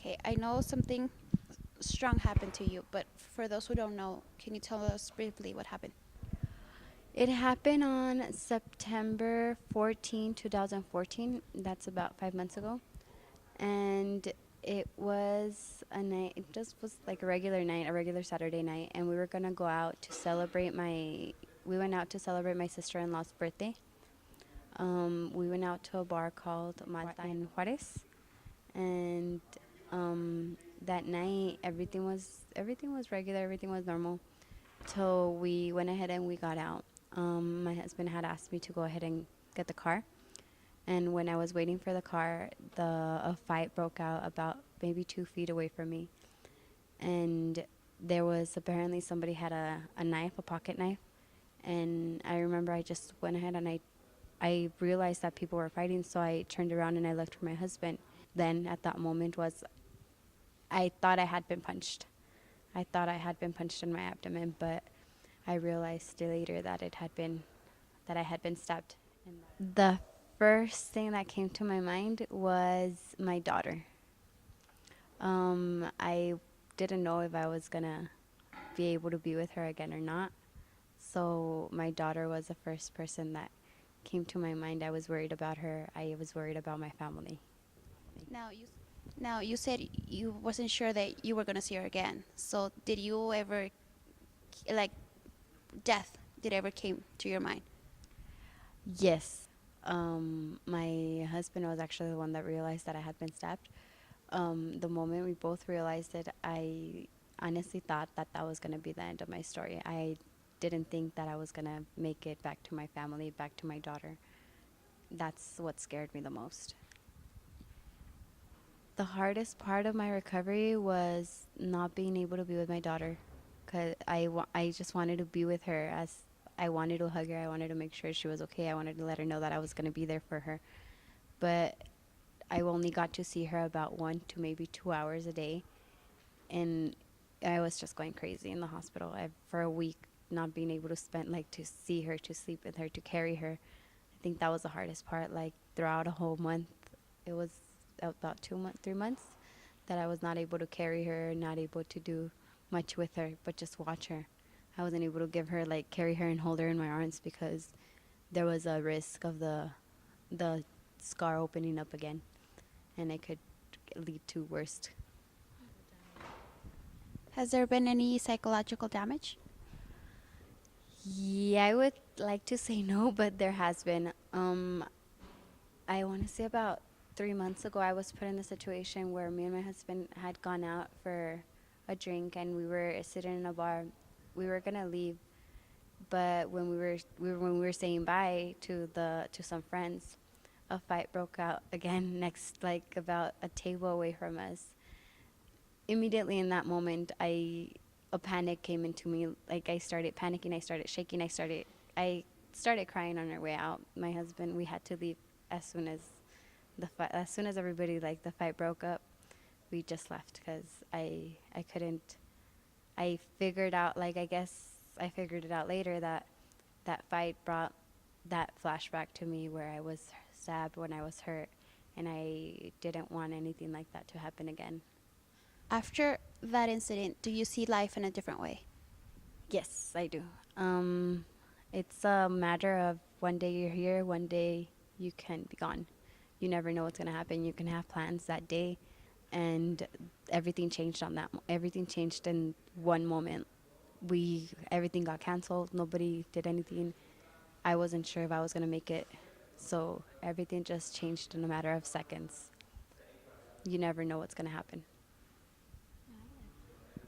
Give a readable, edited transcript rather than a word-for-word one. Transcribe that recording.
Okay, I know something strong happened to you, but for those who don't know, can you tell us briefly what happened? It happened on September 14, 2014. That's about 5 months ago. And it was a night, it just was like a regular night, a regular Saturday night. And we were going to go out to celebrate we went out to celebrate my sister in law's birthday. We went out to a bar called Malta in Juarez. And that night, everything was regular, everything was normal. Till we went ahead and we got out. My husband had asked me to go ahead and get the car. And when I was waiting for the car, a fight broke out about maybe 2 feet away from me. And there was apparently somebody had a knife, a pocket knife. And I remember I just went ahead and I realized that people were fighting. So I turned around and I looked for my husband. Then at that moment I thought I had been punched. I thought I had been punched in my abdomen, but I realized later that I had been stabbed. The first thing that came to my mind was my daughter. I didn't know if I was gonna be able to be with her again or not. So my daughter was the first person that came to my mind. I was worried about her. I was worried about my family. Now you, now you said you wasn't sure that you were gonna see her again. So did you ever, like, death? Did ever came to your mind? Yes. My husband was actually the one that realized that I had been stabbed. The moment we both realized it, I honestly thought that that was going to be the end of my story. I didn't think that I was going to make it back to my family, back to my daughter. That's what scared me the most. The hardest part of my recovery was not being able to be with my daughter because I just wanted to be with her. As I wanted to hug her. I wanted to make sure she was okay. I wanted to let her know that I was going to be there for her. But I only got to see her about 1 to maybe 2 hours a day. And I was just going crazy in the hospital. For a week, not being able to spend, like, to see her, to sleep with her, to carry her. I think that was the hardest part. Like, throughout a whole month, it was about 2 months, 3 months that I was not able to carry her, not able to do much with her, but just watch her. I wasn't able to give her, like, carry her and hold her in my arms because there was a risk of the scar opening up again, and it could lead to worst. Has there been any psychological damage? Yeah, I would like to say no, but there has been. I want to say about 3 months ago, I was put in a situation where me and my husband had gone out for a drink, and we were sitting in a bar. We were gonna leave, but when we were saying bye to some friends, a fight broke out again next, like about a table away from us. Immediately in that moment, a panic came into me. Like, I started panicking, I started shaking, I started crying on our way out. My husband, we had to leave as soon as as soon as everybody, like, the fight broke up. We just left because I couldn't. I figured out, like, I guess I figured it out later that that fight brought that flashback to me where I was stabbed when I was hurt, and I didn't want anything like that to happen again. After that incident, do you see life in a different way? Yes, I do. Um, it's a matter of one day you're here, one day you can be gone. You never know what's gonna happen. You can have plans that day, and everything changed on everything changed in one moment. Everything got canceled. Nobody did anything. I wasn't sure if I was gonna make it, so everything just changed in a matter of seconds. You never know what's gonna happen.